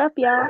up, y'all?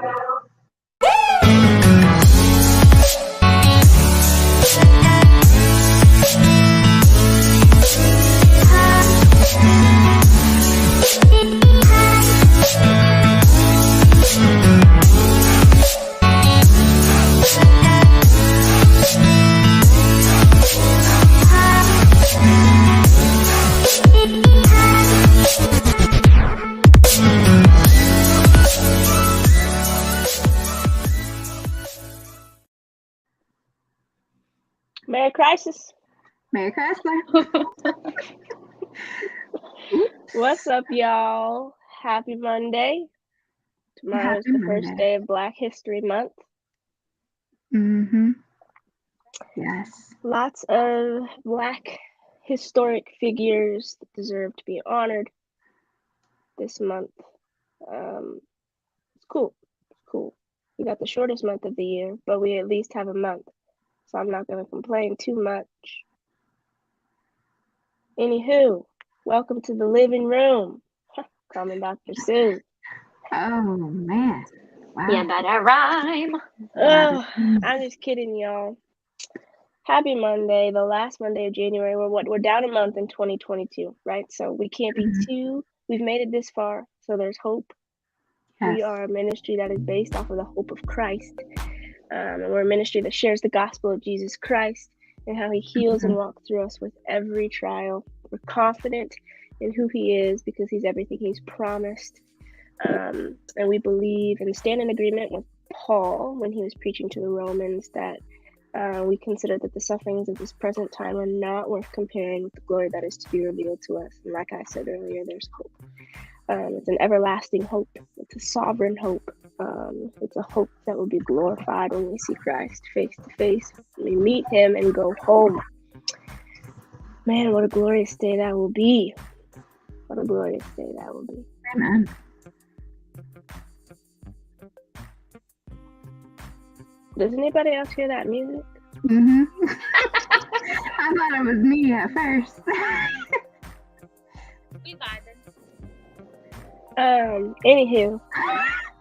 Merry Crisis. Merry Chrysler. What's up, y'all? Happy Monday. Tomorrow is the first day of Black History Month. Yes. Lots of Black historic figures that deserve to be honored this month. It's cool. We got the shortest month of the year, but we at least have a month. So I'm not going to complain too much. Anywho, welcome to the living room. Call me Dr. Sue. Oh, man. Wow. Yeah, better rhyme. Oh, I'm just kidding, y'all. Happy Monday, the last Monday of January. We're down a month in 2022, right? So we can't be we've made it this far, so there's hope. Yes. We are a ministry that is based off of the hope of Christ. And we're a ministry that shares the gospel of Jesus Christ and how he heals and walks through us with every trial. We're confident in who he is because he's everything he's promised. And we believe and stand in agreement with Paul when he was preaching to the Romans that we consider that the sufferings of this present time are not worth comparing with the glory that is to be revealed to us. And like I said earlier, there's hope. It's an everlasting hope. It's a sovereign hope. It's a hope that will be glorified when we see Christ face to face. We meet him and go home. Man, what a glorious day that will be. What a glorious day that will be. Amen. Does anybody else hear that music? I thought it was me at first. We vibing. Anywho,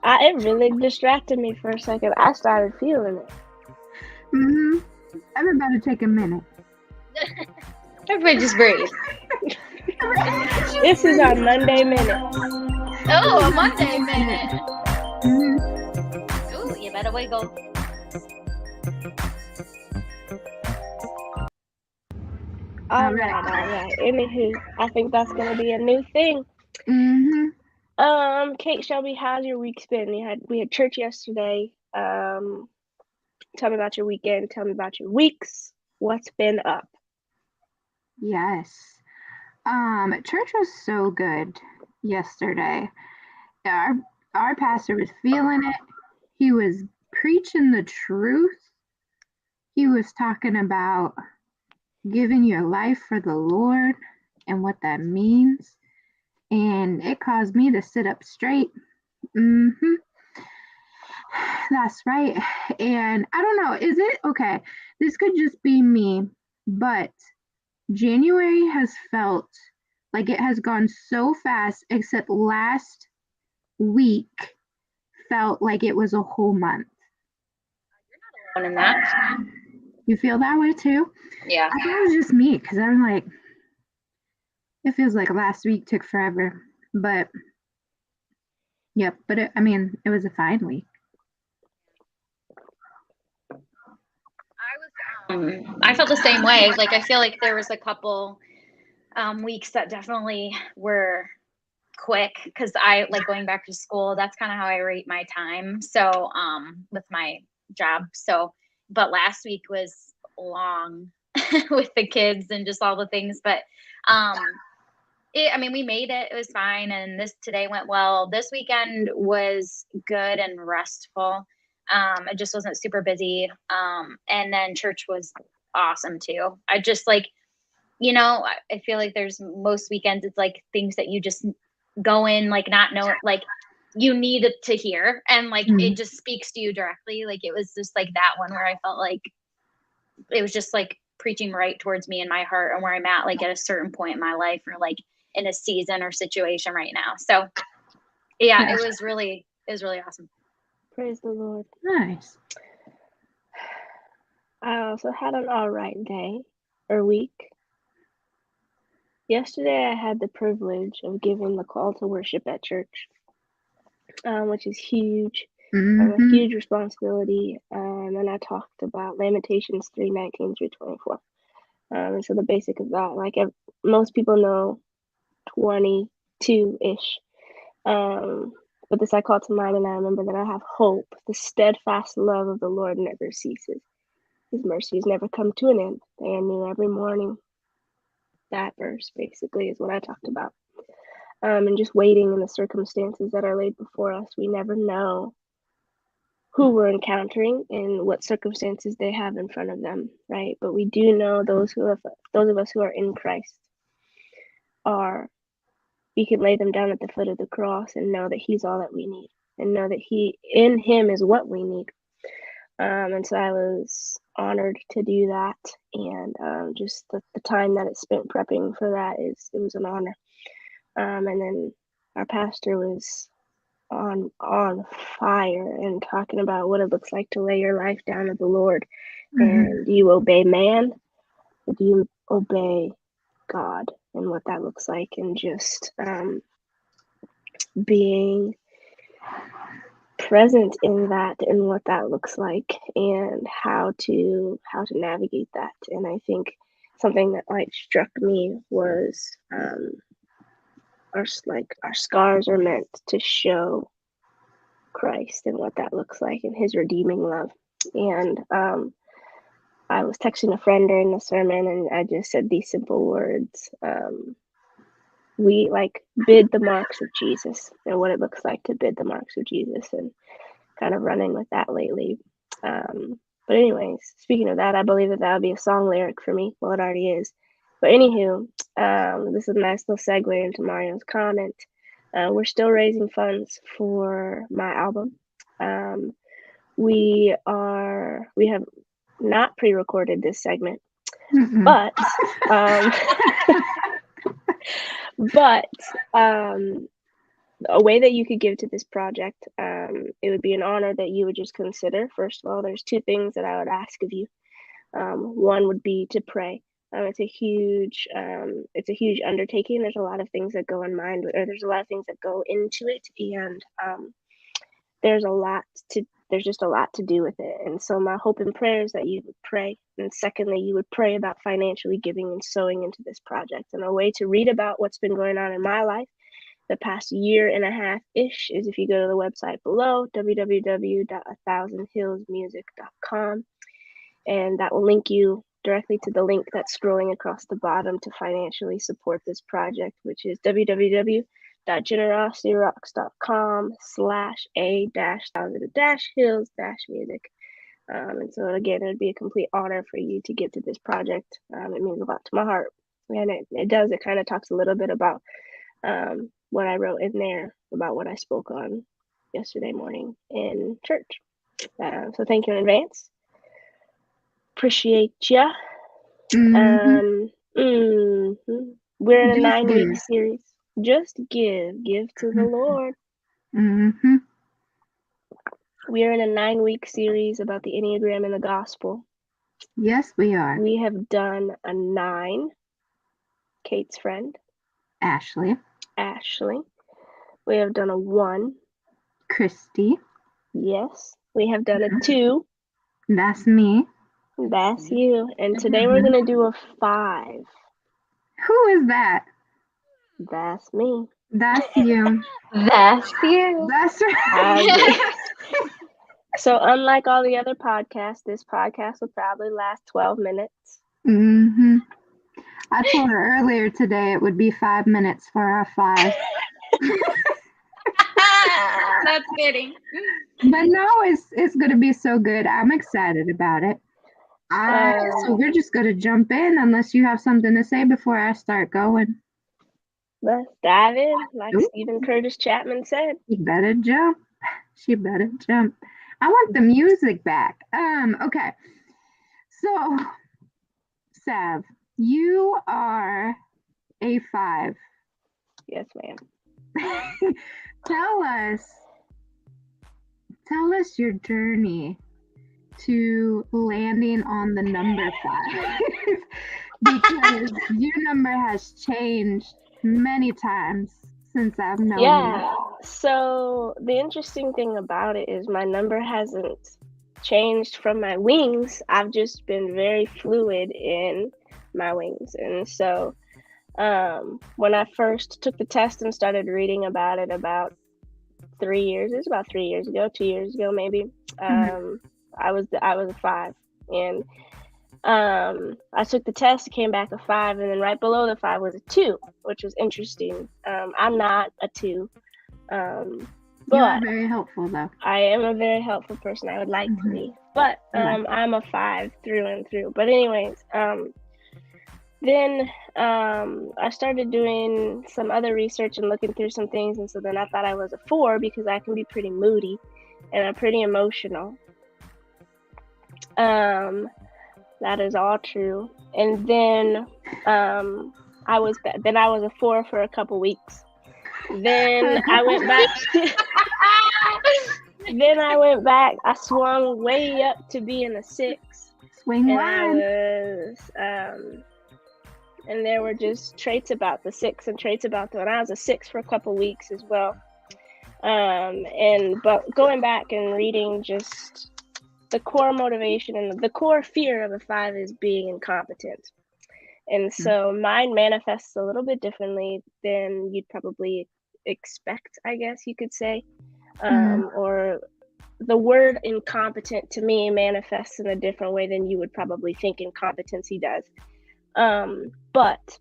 it really distracted me for a second. I started feeling it. Everybody take a minute. Everybody just breathe. This is our Monday Minute. Oh, a Monday Minute. Ooh, you better wiggle. All right. Anywho, I think that's going to be a new thing. Kate Shelby, how's your week been? We had church yesterday. Tell me about your weekend. Tell me about your weeks. What's been up? Yes. Church was so good yesterday. Our pastor was feeling it. He was preaching the truth. He was talking about giving your life for the Lord and what that means. And it caused me to sit up straight. That's right. And I don't know, is it okay? This could just be me, but January has felt like it has gone so fast, except last week felt like it was a whole month. You're not alone in that. You feel that way too? Yeah. I thought it was just me because I'm like, it feels like last week took forever, but yep. But it was a fine week. I felt the same way. Like, I feel like there was a couple weeks that definitely were quick because I like going back to school. That's kind of how I rate my time. So with my job. So, but last week was long with the kids and just all the things. But we made it. It was fine. And today went well. This weekend was good and restful. It just wasn't super busy. And then church was awesome too. I just I feel like there's most weekends, it's like things that you just go in, like not know, like you need it to hear. And it just speaks to you directly. Like it was just like that one where I felt like it was just like preaching right towards me in my heart and where I'm at, like at a certain point in my life or like in a season or situation right now. So yeah, it was really awesome. Praise the Lord. Nice. I also had an all right day or week. Yesterday, I had the privilege of giving the call to worship at church, which is huge, a huge responsibility. And I talked about Lamentations 3:19 through 24. And so the basic of that, like most people know 22-ish. But this I call to mind, and I remember that I have hope. The steadfast love of the Lord never ceases. His mercies never come to an end. They are new every morning. That verse basically is what I talked about. And just waiting in the circumstances that are laid before us. We never know who we're encountering and what circumstances they have in front of them, right? But we do know those of us who are in Christ we can lay them down at the foot of the cross and know that He's all that we need, and know that in Him is what we need. And so I was honored to do that, and just the time that it spent prepping for that it was an honor. And then our pastor was on fire and talking about what it looks like to lay your life down to the Lord. And do you obey man, or do you obey God, and what that looks like, and just being present in that and what that looks like, and how to navigate that. And I think something that like struck me was our scars are meant to show Christ and what that looks like, and His redeeming love. And I was texting a friend during the sermon, and I just said these simple words. We bid the marks of Jesus, and what it looks like to bid the marks of Jesus, and kind of running with that lately. But anyways, speaking of that, I believe that would be a song lyric for me. Well, it already is. But anywho, this is a nice little segue into Mario's comment. We're still raising funds for my album. We have not pre-recorded this segment, but a way that you could give to this project, it would be an honor that you would just consider. First of all, there's two things that I would ask of you. One would be to pray. It's a huge undertaking. There's a lot of things that go in mind, or there's a lot of things that go into it, and there's just a lot to do with it. And so my hope and prayer is that you would pray. And secondly, you would pray about financially giving and sowing into this project. And a way to read about what's been going on in my life the past year and a half-ish is if you go to the website below, www.1000hillsmusic.com. And that will link you directly to the link that's scrolling across the bottom to financially support this project, which is www.generosityrocks.com/a-1000-hills-music. And so again, it would be a complete honor for you to give to this project. It means a lot to my heart. And it kind of talks a little bit about what I wrote in there about what I spoke on yesterday morning in church. So thank you in advance. Appreciate ya. We're in a 9-week series. Just give to the Lord. We are in a 9-week series about the Enneagram and the gospel. Yes, we are. We have done a 9. Kate's friend. Ashley. We have done a 1. Christy. Yes. We have done a 2. That's me. That's you. And today we're going to do a 5. Who is that? That's me. That's you. That's you. That's right. So unlike all the other podcasts, this podcast will probably last 12 minutes. I told her earlier today it would be 5 minutes for our 5. That's fitting. But no, it's going to be so good. I'm excited about it. So we're just going to jump in unless you have something to say before I start going. Let's dive in, like Stephen Curtis Chapman said. She better jump. I want the music back. Okay. So, Sav, you are a 5. Yes, ma'am. tell us your journey to landing on the number 5. Because your number has changed many times since I've known you. Yeah. So the interesting thing about it is my number hasn't changed from my wings. I've just been very fluid in my wings. And so when I first took the test and started reading about it about 3 years, it was about 3 years ago, 2 years ago maybe, I was a 5. And I took the test, it came back a 5, and then right below the 5 was a 2, which was interesting. I'm not a 2. You are very helpful, though. I am a very helpful person. I would like to be, but I'm a 5 through and through. But anyways, then I started doing some other research and looking through some things, and so then I thought I was a 4 because I can be pretty moody and I'm pretty emotional. That is all true. And then I was a 4 for a couple weeks. Then I went back. Then I went back. I swung way up to being a 6. Swing and one. And there were just traits about the 6 and traits about the. And I was a 6 for a couple weeks as well. But going back and reading just the core motivation and the core fear of a 5 is being incompetent. And so mine manifests a little bit differently than you'd probably expect, I guess you could say. Or the word incompetent to me manifests in a different way than you would probably think incompetency does. But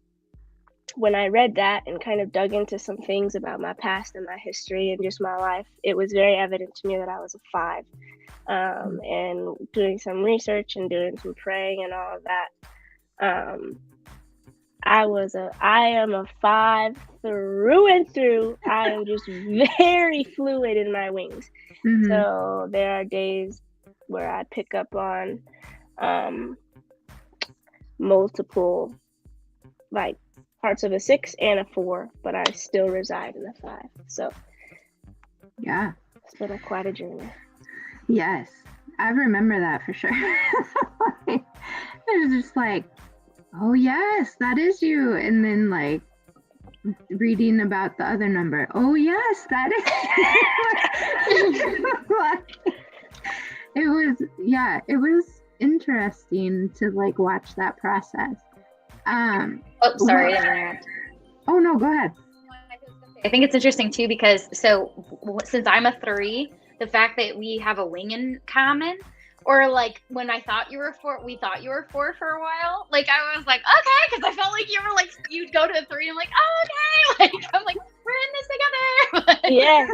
when I read that and kind of dug into some things about my past and my history and just my life, it was very evident to me that I was a 5. And doing some research and doing some praying and all of that, I am a 5 through and through. I am just very fluid in my wings. So there are days where I pick up on multiple like parts of a 6 and a 4, but I still reside in a 5. So yeah, it's been quite a journey. Yes, I remember that for sure. It was just like, oh yes, that is you. And then like reading about the other number, oh yes, that is you. It was interesting to like watch that process. Sorry to interrupt. Oh no, go ahead. I think it's interesting too because since I'm a 3, the fact that we have a wing in common, or like when I thought you were 4, we thought you were 4 for a while. Like I was like, okay, because I felt like you were like you'd go to a 3. And I'm like, oh, okay. Like I'm like, we're in this together. Yeah.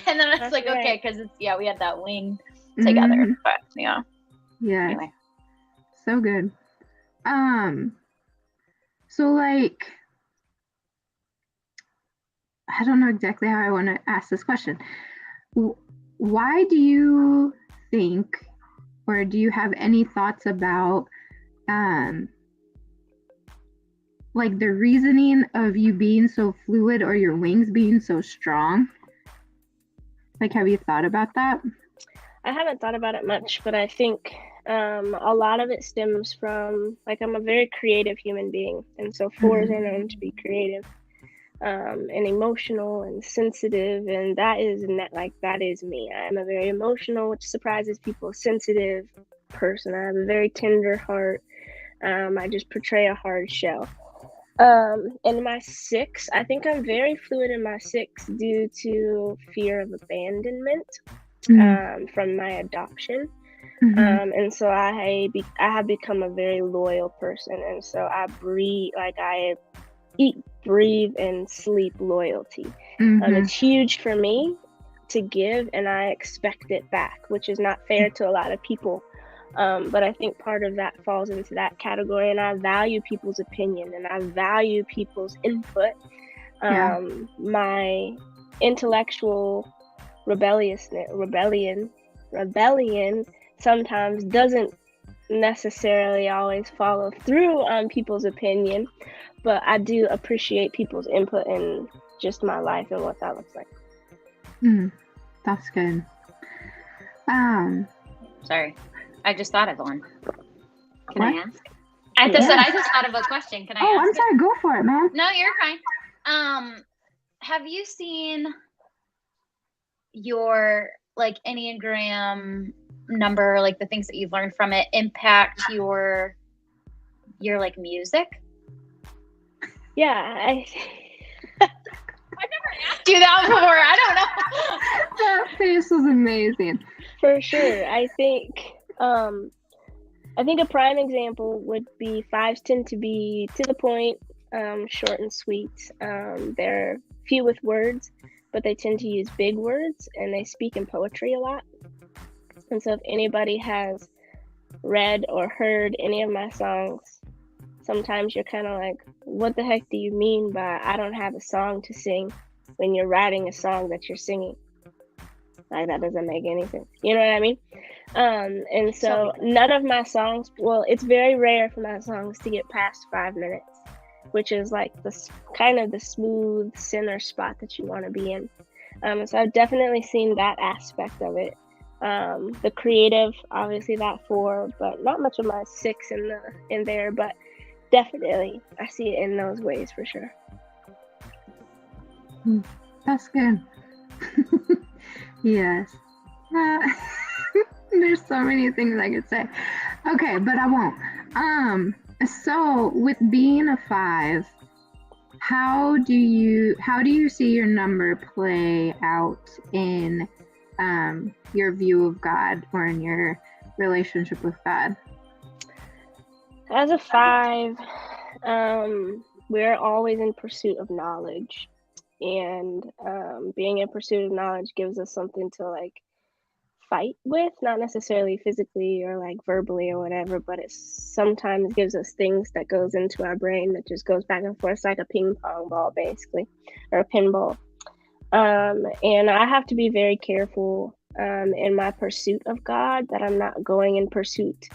And then I was like, right. Okay, because we had that wing together. But yeah. Anyway. So good. So like, I don't know exactly how I want to ask this question. Why do you think, or do you have any thoughts about, like the reasoning of you being so fluid or your wings being so strong? Like, have you thought about that? I haven't thought about it much, but I think a lot of it stems from, like, I'm a very creative human being, and so 4s are known to be creative. And emotional and sensitive, and that is me. I'm a very emotional, which surprises people, sensitive person. I have a very tender heart. I just portray a hard shell. In my 6, I think I'm very fluid in my 6 due to fear of abandonment from my adoption. And so I have become a very loyal person, and so I eat, breathe, and sleep loyalty. It's huge for me to give, and I expect it back, which is not fair to a lot of people. But I think part of that falls into that category, and I value people's opinion, and I value people's input. My intellectual rebellion sometimes doesn't necessarily always follow through on people's opinion, but I do appreciate people's input in just my life and what that looks like. That's good. Sorry, I just thought of one. Can What? I ask? I just said I just thought of a question. Can I ask? I'm sorry. Go for it, man. No, you're fine. Have you seen your like Enneagram number, like the things that you've learned from it, impact your like music? Yeah, I've never asked you that before. I don't know. That face was amazing. for sure. I think a prime example would be 5s tend to be to the point, short and sweet. They're few with words, but they tend to use big words, and they speak in poetry a lot. And so if anybody has read or heard any of my songs, sometimes you're kind of like, what the heck do you mean by I don't have a song to sing when you're writing a song that you're singing? Like, that doesn't make any sense. You know what I mean? And so none of my songs, well, it's very rare for my songs to get past 5 minutes, which is like the kind of the smooth center spot that you want to be in. So I've definitely seen that aspect of it. The creative, obviously that 4, but not much of my 6 in there, but definitely I see it in those ways for sure. That's good. Yes. There's so many things I could say. Okay, but I won't. So with being a 5, how do you see your number play out in your view of God or in your relationship with God? As a 5, we're always in pursuit of knowledge, and being in pursuit of knowledge gives us something to like fight with, not necessarily physically or like verbally or whatever, but it sometimes gives us things that goes into our brain that just goes back and forth. It's like a ping pong ball basically, or a pinball. And I have to be very careful in my pursuit of God, that I'm not going in pursuit,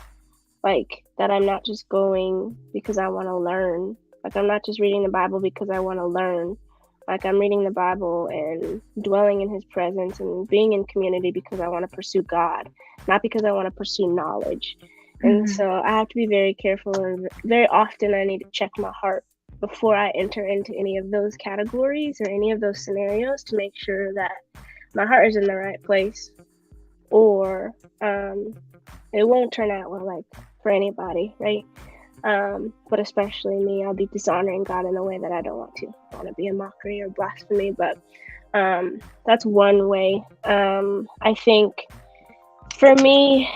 like that I'm not just going because I want to learn. Like, I'm not just reading the Bible because I want to learn. Like, I'm reading the Bible and dwelling in his presence and being in community because I want to pursue God, not because I want to pursue knowledge. And so I have to be very careful, and very often I need to check my heart before I enter into any of those categories or any of those scenarios to make sure that my heart is in the right place, or it won't turn out well, like for anybody, right? But especially me, I'll be dishonoring God in a way that I don't want to. I want to be a mockery or blasphemy, but that's one way. I think for me,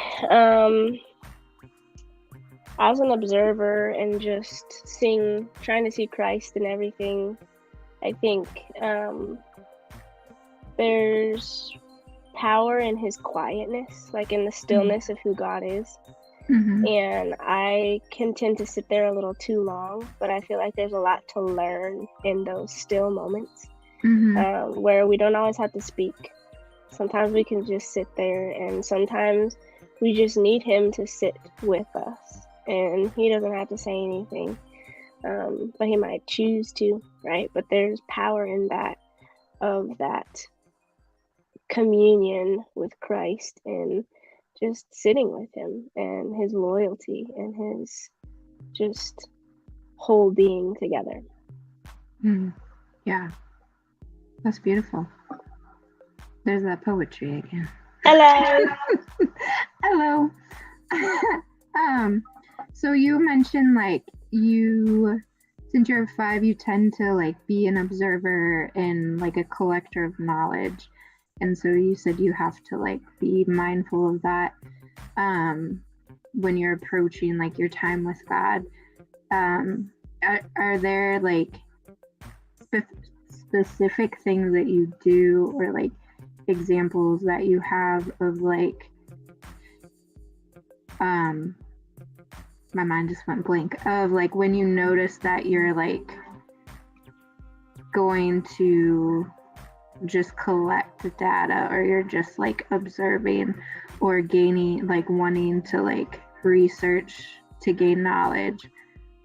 as an observer and just trying to see Christ in everything, I think there's power in his quietness, like in the stillness of who God is. And I can tend to sit there a little too long, but I feel like there's a lot to learn in those still moments, where we don't always have to speak. Sometimes we can just sit there, and sometimes we just need him to sit with us, and he doesn't have to say anything, but he might choose to, right? But there's power in that, of that communion with Christ, and just sitting with him and his loyalty and his just whole being together. Yeah, that's beautiful. There's that poetry again. Hello. Hello. So you mentioned like since you're a 5, you tend to like be an observer and like a collector of knowledge. And so you said you have to like be mindful of that when you're approaching like your time with God. Are there like specific things that you do, or like examples that you have of like my mind just went blank, of like when you notice that you're like going to just collect data, or you're just like observing or gaining, like wanting to like research to gain knowledge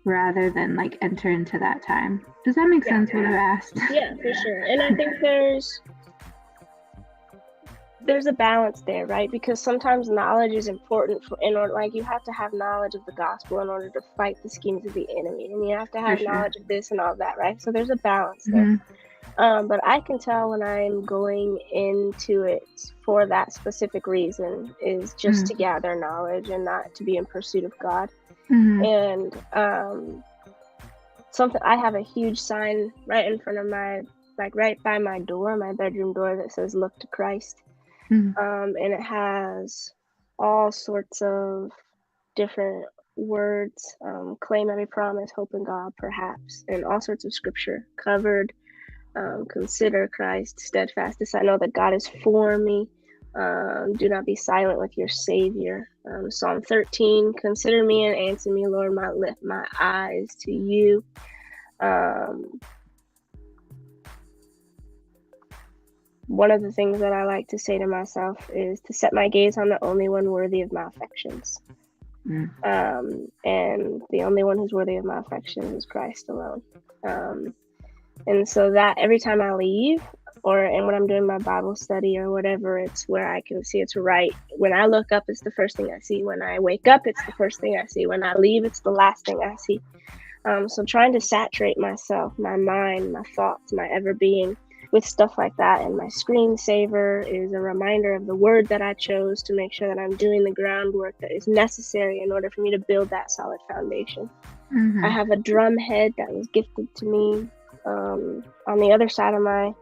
rather than like enter into that time? Does that make sense what I've asked? Yeah, for sure. And I think there's there's a balance there, right? Because sometimes knowledge is important in order, like you have to have knowledge of the gospel in order to fight the schemes of the enemy, and you have to have knowledge of this and all that, right? So there's a balance there. But I can tell when I'm going into it for that specific reason is just to gather knowledge and not to be in pursuit of God. And something, I have a huge sign right in front of right by my door, my bedroom door, that says "Look to Christ." And it has all sorts of different words, claim every promise, hope in God, perhaps, and all sorts of scripture covered. Consider Christ, steadfast, I know that God is for me. Do not be silent with your Savior. Psalm 13, consider me and answer me, Lord, lift my eyes to you. One of the things that I like to say to myself is to set my gaze on the only one worthy of my affections. And the only one who's worthy of my affections is Christ alone. And so that every time I leave, and when I'm doing my Bible study or whatever, it's where I can see it's right. When I look up, it's the first thing I see. When I wake up, it's the first thing I see. When I leave, it's the last thing I see. So trying to saturate myself, my mind, my thoughts, my ever being with stuff like that. And my screensaver is a reminder of the word that I chose to make sure that I'm doing the groundwork that is necessary in order for me to build that solid foundation. I have a drum head that was gifted to me on the other side of my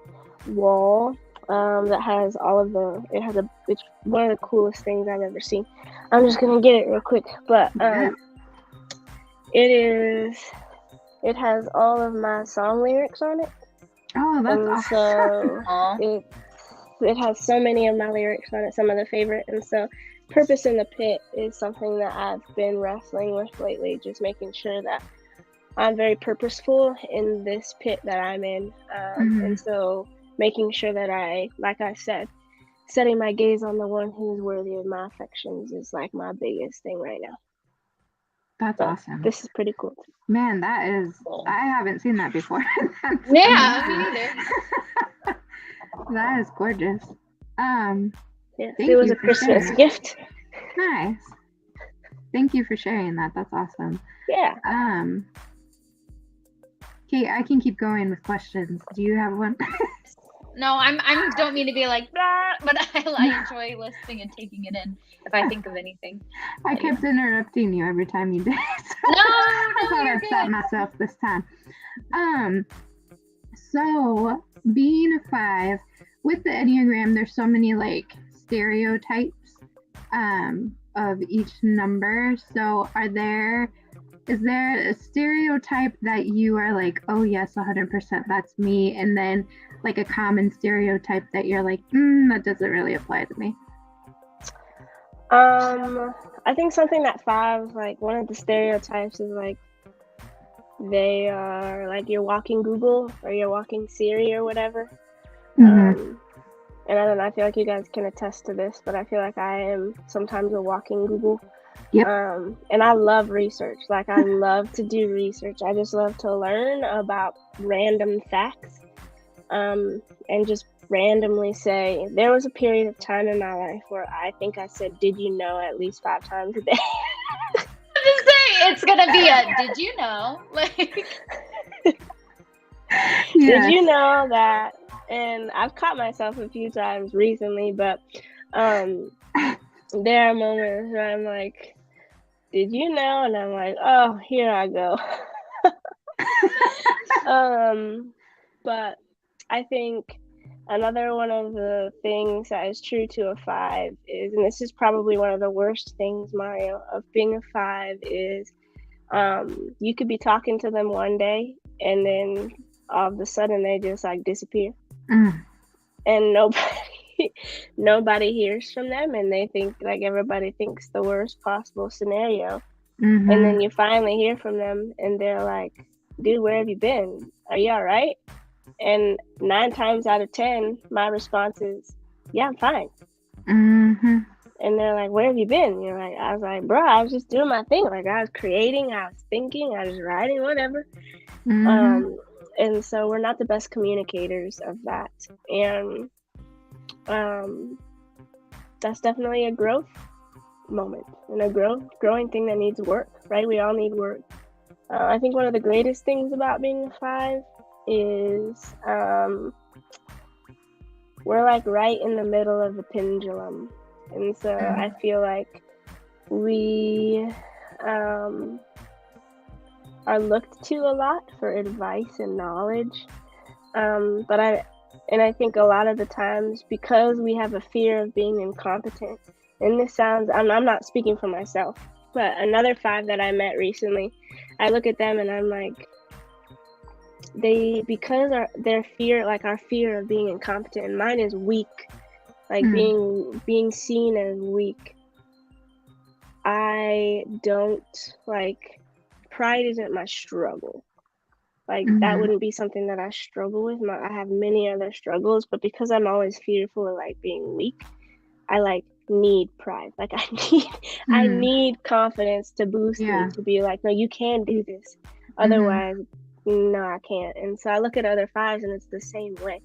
wall, that has it's one of the coolest things I've ever seen. I'm just gonna get it real quick, but it has all of my song lyrics on it. Oh, that's awesome. So it has so many of my lyrics on it, some of the favorite, and so purpose in the pit is something that I've been wrestling with lately, just making sure that I'm very purposeful in this pit that I'm in. And so making sure that like I said, setting my gaze on the one who's worthy of my affections is like my biggest thing right now. That's awesome. This is pretty cool. Man, I haven't seen that before. Yeah, me neither. That is gorgeous. It was a Christmas gift. Nice. Thank you for sharing that. That's awesome. Yeah. Kate, I can keep going with questions. Do you have one? No, I don't mean to be like blah, but I enjoy listening and taking it in if I think of anything. I kept interrupting you every time you did. So no, I thought I'd stop myself this time. So being a 5 with the Enneagram, there's so many like stereotypes of each number. So is there a stereotype that you are like, oh yes, 100%, that's me, and then like a common stereotype that you're like, that doesn't really apply to me? I think something that 5, like one of the stereotypes is like they are like your walking Google or your walking Siri or whatever. And I don't know, I feel like you guys can attest to this, but I feel like I am sometimes a walking Google. Yep. And I love research. Like I love to do research. I just love to learn about random facts, and just randomly say, there was a period of time in my life where I think I said, did you know, at least 5 times a day. Just say it's gonna be a did you know? Like Did you know that? And I've caught myself a few times recently, but there are moments where I'm like, did you know? And I'm like, oh, here I go. But I think another one of the things that is true to a 5 is, and this is probably one of the worst things, Mario, of being a 5 is you could be talking to them one day and then all of a sudden they just like disappear. And nobody hears from them, and they think like everybody thinks the worst possible scenario. And then you finally hear from them and they're like, dude, where have you been? Are you all right? And 9 times out of 10 my response is, yeah, I'm fine. And they're like, where have you been? You're like, I was like, bro, I was just doing my thing. Like I was creating, I was thinking, I was writing, whatever. And so we're not the best communicators of that. And that's definitely a growth moment and a growing thing that needs work, right? We all need work. I think one of the greatest things about being a 5 is we're like right in the middle of the pendulum. And so I feel like we are looked to a lot for advice and knowledge. But I think a lot of the times, because we have a fear of being incompetent, and this sounds, I'm not speaking for myself, but another 5 that I met recently, I look at them and I'm like, because their fear, like our fear of being incompetent, and mine is weak, like being seen as weak. I don't, like, pride isn't my struggle. Like, that wouldn't be something that I struggle with. I have many other struggles, but because I'm always fearful of, like, being weak, I, like, need pride. Like, I need confidence to boost me, to be like, no, you can do this. Otherwise, no, I can't. And so I look at other 5s, and it's the same way.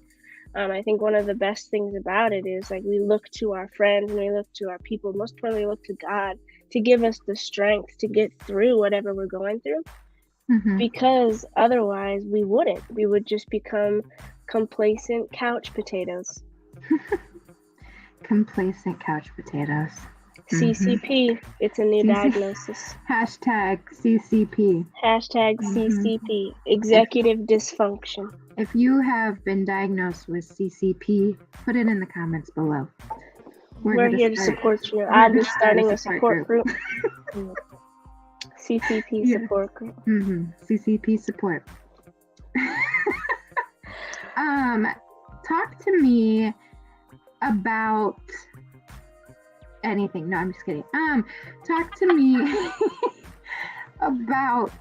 I think one of the best things about it is, like, we look to our friends and we look to our people. Most importantly, we look to God to give us the strength to get through whatever we're going through. Because otherwise we wouldn't. We would just become complacent couch potatoes. Complacent couch potatoes. CCP. It's a new diagnosis. Hashtag CCP. Hashtag CCP. Executive dysfunction. If you have been diagnosed with CCP, put it in the comments below. We're here to support you. I'm just starting a support group. CCP support group. CCP support. Talk to me about anything. No, I'm just kidding. Talk to me about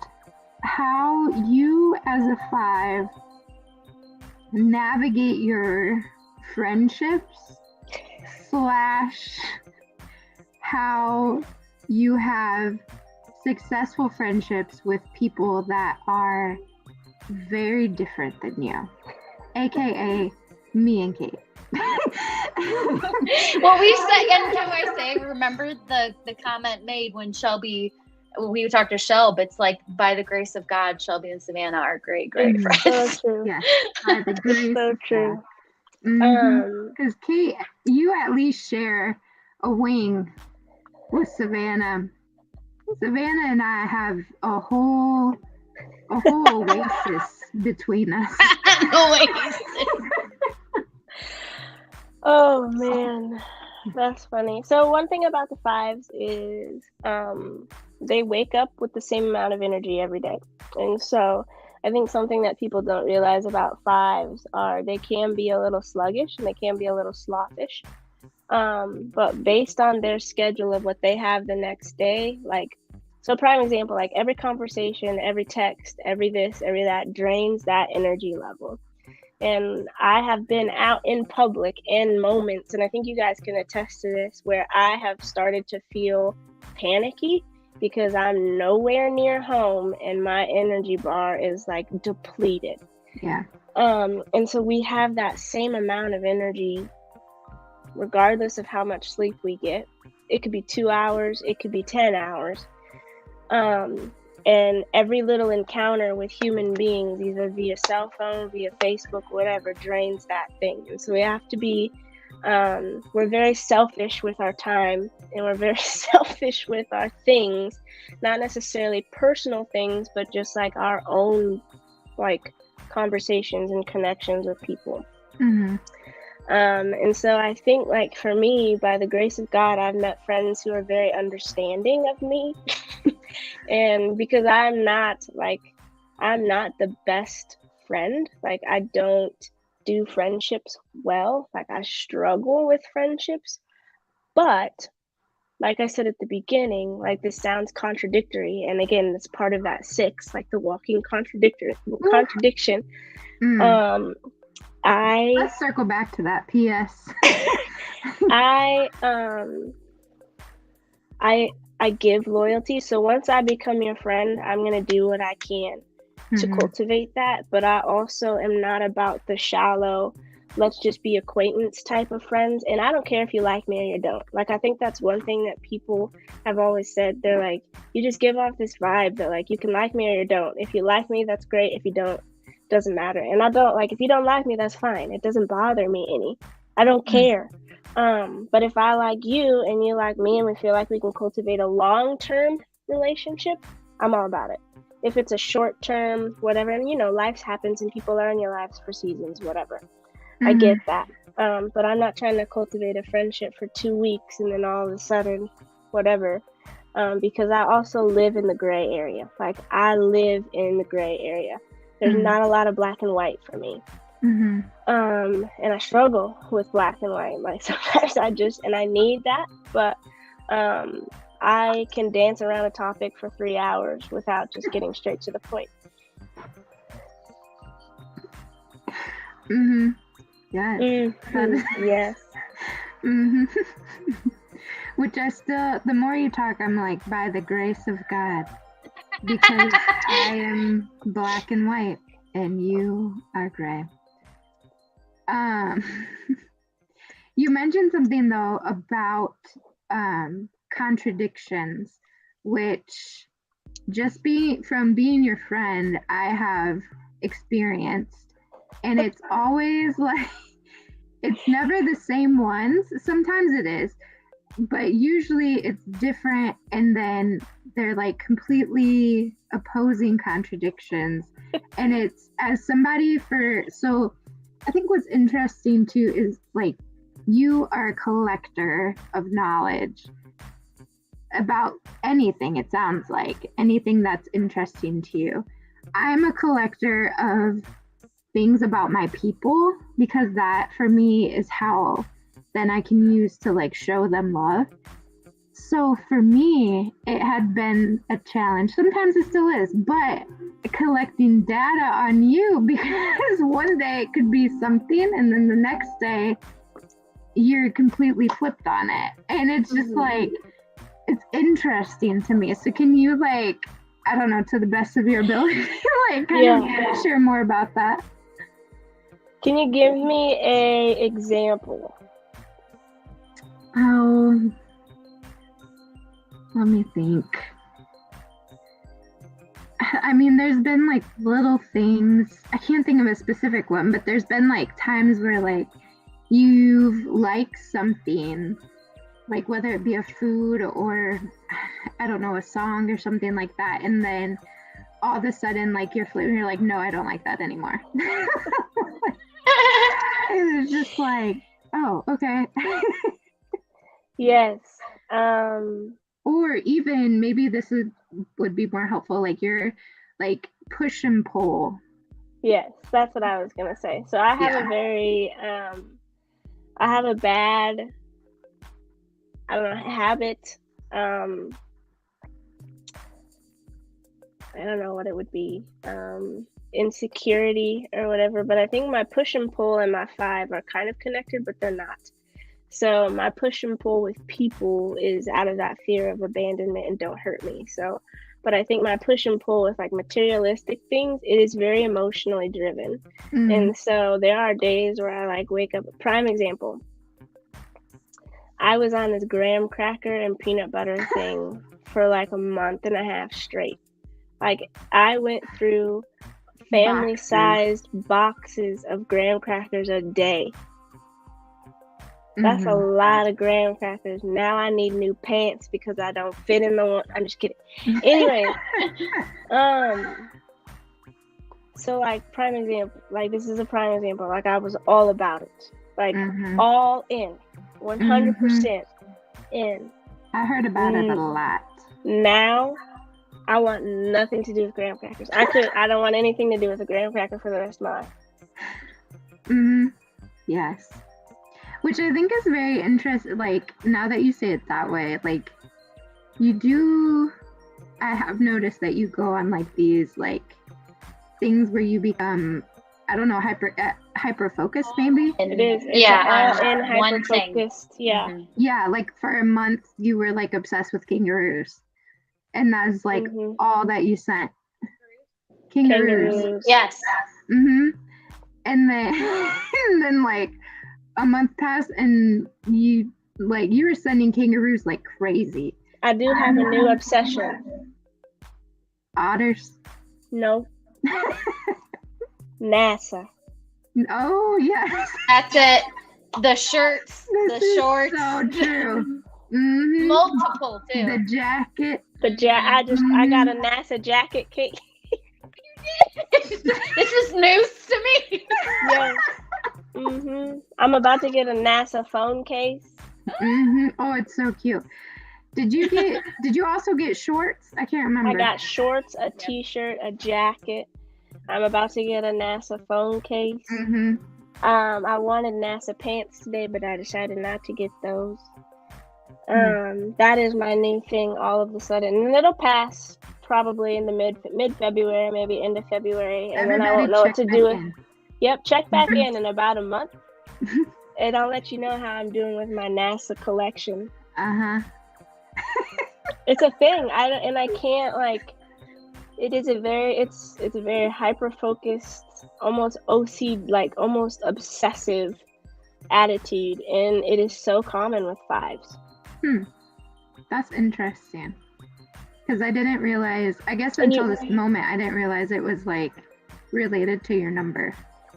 how you as a 5 navigate your friendships / how you have successful friendships with people that are very different than you, aka me and Kate. Well, we said, and can I say, remember the comment made when we talked to Shelb, it's like, by the grace of God, Shelby and Savannah are great friends. So true. Yes, by the grace so of true. God. Because Kate, you at least share a wing with Savannah. Savannah and I have a whole oasis between us. Oasis. Oh man, that's funny. So one thing about the 5s is they wake up with the same amount of energy every day. And so I think something that people don't realize about 5s are they can be a little sluggish and they can be a little sloppish. But based on their schedule of what they have the next day, like, so prime example, like every conversation, every text, every this, every that drains that energy level. And I have been out in public in moments, and I think you guys can attest to this, where I have started to feel panicky because I'm nowhere near home and my energy bar is like depleted. Yeah. And so we have that same amount of energy regardless of how much sleep we get. It could be 2 hours, it could be 10 hours. And every little encounter with human beings, either via cell phone, via Facebook, whatever, drains that thing. And so we have to be, we're very selfish with our time, and we're very selfish with our things, not necessarily personal things, but just like our own, like, conversations and connections with people. And so I think, like, for me, by the grace of God, I've met friends who are very understanding of me. And because I'm not the best friend, like, I don't do friendships well, like, I struggle with friendships. But like I said at the beginning, like, this sounds contradictory, and again, it's part of that 6, like the walking contradiction. Let's circle back to that. P.S. I give loyalty. So once I become your friend, I'm going to do what I can to cultivate that. But I also am not about the shallow, let's just be acquaintance type of friends. And I don't care if you like me or you don't. Like, I think that's one thing that people have always said. They're like, you just give off this vibe that like you can like me or you don't. If you like me, that's great. If you don't, doesn't matter. And I don't like, if you don't like me, that's fine. It doesn't bother me any. I don't care. But if I like you and you like me and we feel like we can cultivate a long-term relationship, I'm all about it. If it's a short-term, whatever, and you know, life happens and people are in your lives for seasons, whatever. I get that. But I'm not trying to cultivate a friendship for 2 weeks and then all of a sudden, whatever. Because I also live in the gray area. Like, I live in the gray area. There's not a lot of black and white for me. And I struggle with black and white. Like, sometimes I need that, but I can dance around a topic for 3 hours without just getting straight to the point. Yes. Yes. Which I still, the more you talk, I'm like, by the grace of God, because I am black and white and you are gray. You mentioned something though about contradictions, which just from being your friend, I have experienced, and it's always like, it's never the same ones. Sometimes it is, but usually it's different, and then they're like completely opposing contradictions. And it's, as somebody so I think what's interesting too is like, you are a collector of knowledge about anything, it sounds like, anything that's interesting to you. I'm a collector of things about my people, because that for me is how then I can use to like show them love. So for me, it had been a challenge. Sometimes it still is, but collecting data on you, because one day it could be something and then the next day you're completely flipped on it. And it's just like, it's interesting to me. So can you, like, I don't know, to the best of your ability, like kind of share more about that? Can you give me a example? Oh, let me think. I mean, there's been like little things. I can't think of a specific one, but there's been like times where like you've liked something, like whether it be a food or I don't know, a song or something like that, and then all of a sudden like you're flipping, you're like, no, I don't like that anymore. It's just like, oh, okay. Yes. Or even maybe this would be more helpful, like you're like push and pull. Yes, that's what I was gonna say. So I have a very I have a bad, I don't know, habit. I don't know what it would be. Insecurity or whatever, but I think my push and pull and my 5 are kind of connected, but they're not. So my push and pull with people is out of that fear of abandonment and don't hurt me. So, but I think my push and pull with like materialistic things, it is very emotionally driven. And so there are days where I like wake up, prime example. I was on this graham cracker and peanut butter thing for like a month and a half straight. Like, I went through family-sized boxes of graham crackers a day. That's a lot of graham crackers. Now I need new pants because I don't fit in the one. I'm just kidding. Anyway, so like prime example, like this is a prime example. Like I was all about it, like all in, 100% in. I heard about it a lot. Now I want nothing to do with graham crackers. I don't want anything to do with a graham cracker for the rest of my life. Yes. Which I think is very interesting. Like, now that you say it that way, like, I have noticed that you go on like these like things where you become, I don't know, hyper focused maybe. It is. And hyper focused. Yeah. Yeah, like for a month you were like obsessed with kangaroos, and that's like all that you sent. Kangaroos. Yes. And then and then like a month passed and you were sending kangaroos like crazy. I do have a new obsession. Otters? No. NASA. Oh yes. That's it. The shirts, This the is shorts. so true. Mm-hmm. Multiple too. The jacket. I got a NASA jacket, Kate. This is news to me. Yeah. I'm about to get a NASA phone case. Oh, it's so cute. Did you also get shorts? I can't remember. I got shorts, a t-shirt, a jacket. I'm about to get a NASA phone case. I wanted NASA pants today, but I decided not to get those. That is my new thing all of a sudden. And it'll pass probably in the mid-February, maybe end of February. And then I won't know what to do with. Yep, check back in about a month. And I'll let you know how I'm doing with my NASA collection. It's a thing. I can't like. It's a very hyper focused, almost OC, like almost obsessive attitude, and it is so common with 5s. That's interesting. Because I didn't realize. I guess until this moment, I didn't realize it was like related to your number.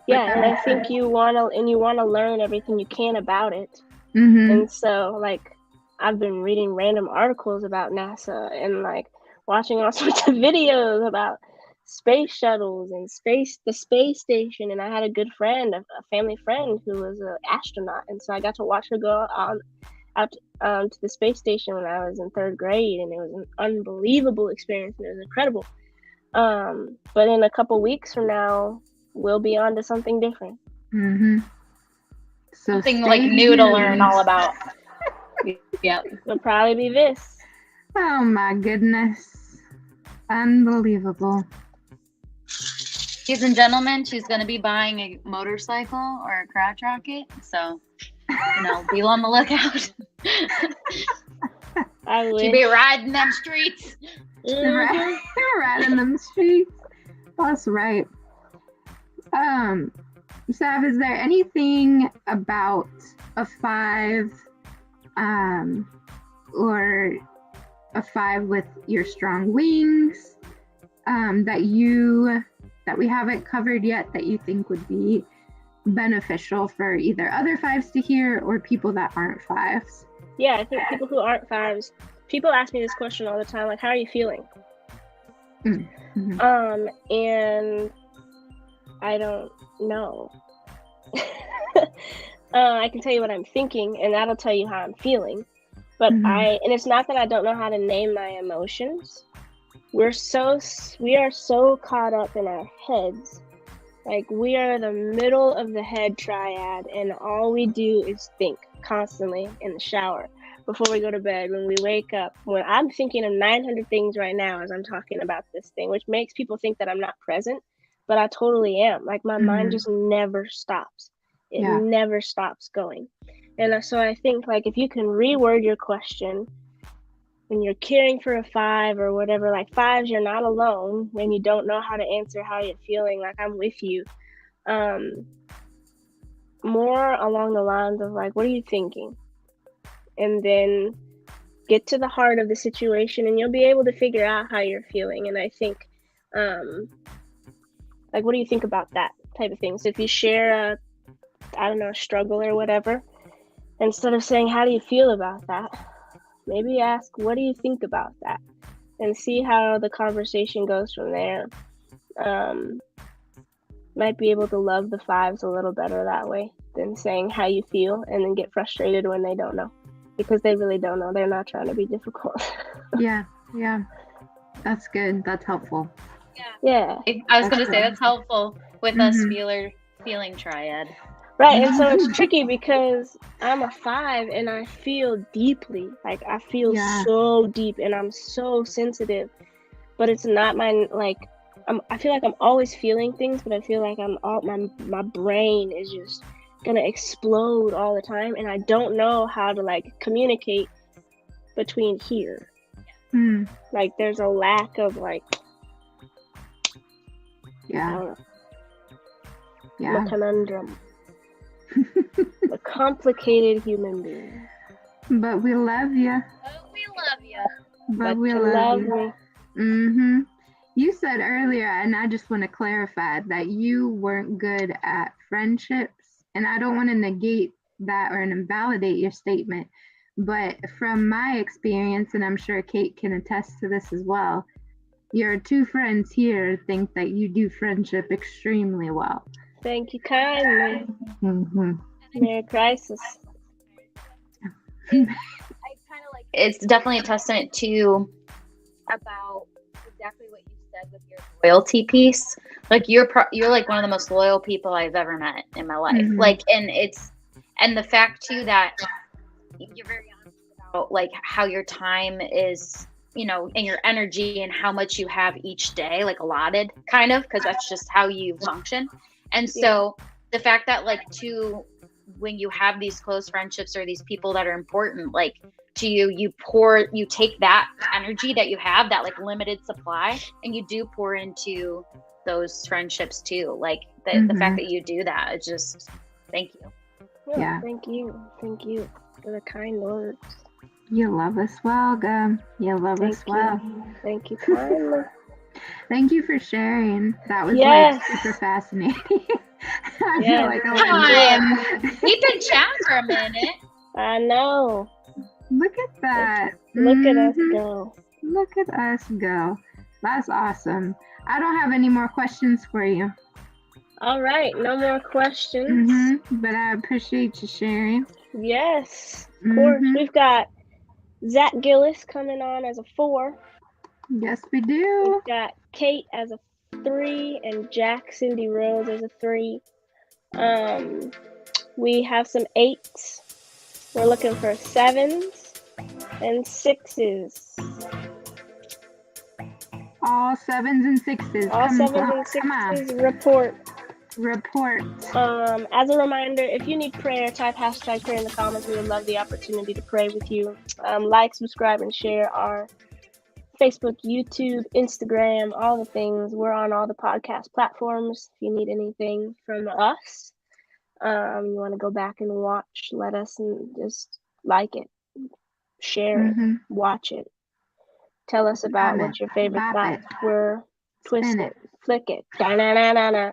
Yeah, and I think you wanna learn everything you can about it. And so like I've been reading random articles about NASA and like watching all sorts of videos about space shuttles and the space station. And I had a good friend, a family friend who was an astronaut, and so I got to watch her go out to the space station when I was in 3rd grade, and it was an unbelievable experience and it was incredible. But in a couple weeks from now, we'll be on to something different. So something like new to learn all about. Yep. It'll probably be this. Oh my goodness. Unbelievable. Ladies and gentlemen, she's going to be buying a motorcycle or a crotch rocket. So, be on the lookout. I wish. She'll be riding them streets. Riding them streets. That's right. Sav, is there anything about a 5 or a 5 with your strong wings that we haven't covered yet that you think would be beneficial for either other 5s to hear or people that aren't 5s? Yeah, I think people who aren't 5s, people ask me this question all the time, like, how are you feeling? And I don't know. I can tell you what I'm thinking, and that'll tell you how I'm feeling. But and it's not that I don't know how to name my emotions. We are so caught up in our heads. Like, we are the middle of the head triad, and all we do is think constantly in the shower, before we go to bed, when we wake up. When I'm thinking of 900 things right now as I'm talking about this thing, which makes people think that I'm not present, but I totally am. Like, my mind just never stops. It never stops going. And so I think, like, if you can reword your question when you're caring for a 5 or whatever, like 5s, you're not alone when you don't know how to answer how you're feeling. Like, I'm with you. More along the lines of, like, what are you thinking? And then get to the heart of the situation, and you'll be able to figure out how you're feeling. And I think, like, what do you think about that type of thing? So if you share a struggle or whatever, instead of saying, how do you feel about that? Maybe ask, what do you think about that? And see how the conversation goes from there. Might be able to love the 5s a little better that way than saying how you feel and then get frustrated when they don't know. Because they really don't know. They're not trying to be difficult. Yeah. That's good. That's helpful. Yeah. I was going to say that's helpful with us feeling triad. Right, and so it's tricky because I'm a 5 and I feel deeply. Like, I feel so deep and I'm so sensitive. But it's not I feel like I'm always feeling things, but I feel like my brain is just gonna explode all the time, and I don't know how to, like, communicate between here. Like, there's a lack of, like, I don't know. I'm a Yeah. conundrum. A complicated human being. But we love you. Oh, we love you. But we you love you. me. Mm-hmm. You said earlier, and I just want to clarify that you weren't good at friendships, and I don't want to negate that or invalidate your statement. But from my experience, and I'm sure Kate can attest to this as well, your two friends here think that you do friendship extremely well. Thank you kindly. Mm-hmm. Merry Crisis. I kind of like it's definitely a testament to about exactly what you said with your loyalty piece. Like you're like one of the most loyal people I've ever met in my life. Mhm. Like, and the fact too that you're very honest about like how your time is, you know, and your energy and how much you have each day, like allotted, kind of, because that's just how you function. And so the fact that like when you have these close friendships or these people that are important, like to you, you take that energy that you have, that like limited supply, and you do pour into those friendships too. Like the fact that you do that, it's just, thank you. Yeah. Thank you for the kind words. You love us well, Gum. You love us well. Thank you kindly. Thank you for sharing. That was Yes. like super fascinating. I Yes. feel like I went, We've been chatting for a minute. I know. Look at that. Look at us go. Look at us go. That's awesome. I don't have any more questions for you. All right, no more questions. But I appreciate you sharing. Yes, of course. We've got Zach Gillis coming on as a 4. Yes, we do. We've got Kate as a 3 and Jack Cindy Rose as a 3. We have some 8s. We're looking for 7s and 6s. All 7s and 6s. All 7s and 6s. Report. As a reminder, if you need prayer, type #prayer in the comments. We would love the opportunity to pray with you. Like, subscribe, and share our Facebook, YouTube, Instagram, all the things. We're on all the podcast platforms. If you need anything from us, you want to go back and watch, let us and just like it, share it, watch it. Tell us about what your favorite thoughts were. Twist it, flick it. Da-na-na-na-na.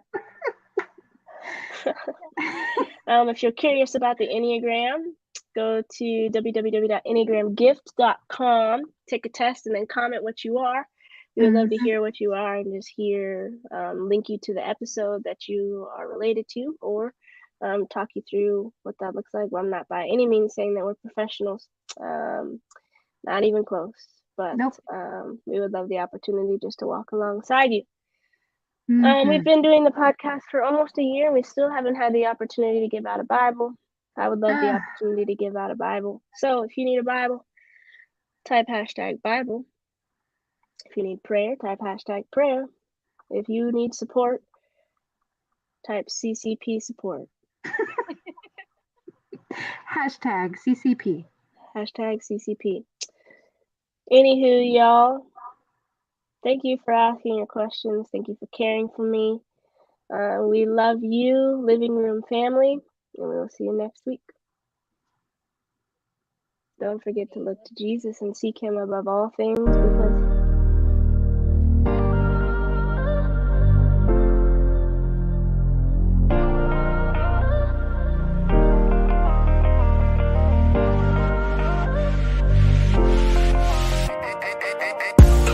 If you're curious about the Enneagram, go to www.enneagramgift.com, take a test, and then comment what you are. We would love to hear what you are and just link you to the episode that you are related to, or talk you through what that looks like. Well, I'm not by any means saying that we're professionals, not even close, but we would love the opportunity just to walk alongside you. We've been doing the podcast for almost a year. We still haven't had the opportunity to give out a Bible. I would love the opportunity to give out a Bible. So if you need a Bible, type #Bible. If you need prayer, type #prayer. If you need support, type CCP support. #CCP. #CCP. Anywho, y'all, thank you for asking your questions. Thank you for caring for me. We love you, Living Room family, and we will see you next week. Don't forget to look to Jesus and seek him above all things, because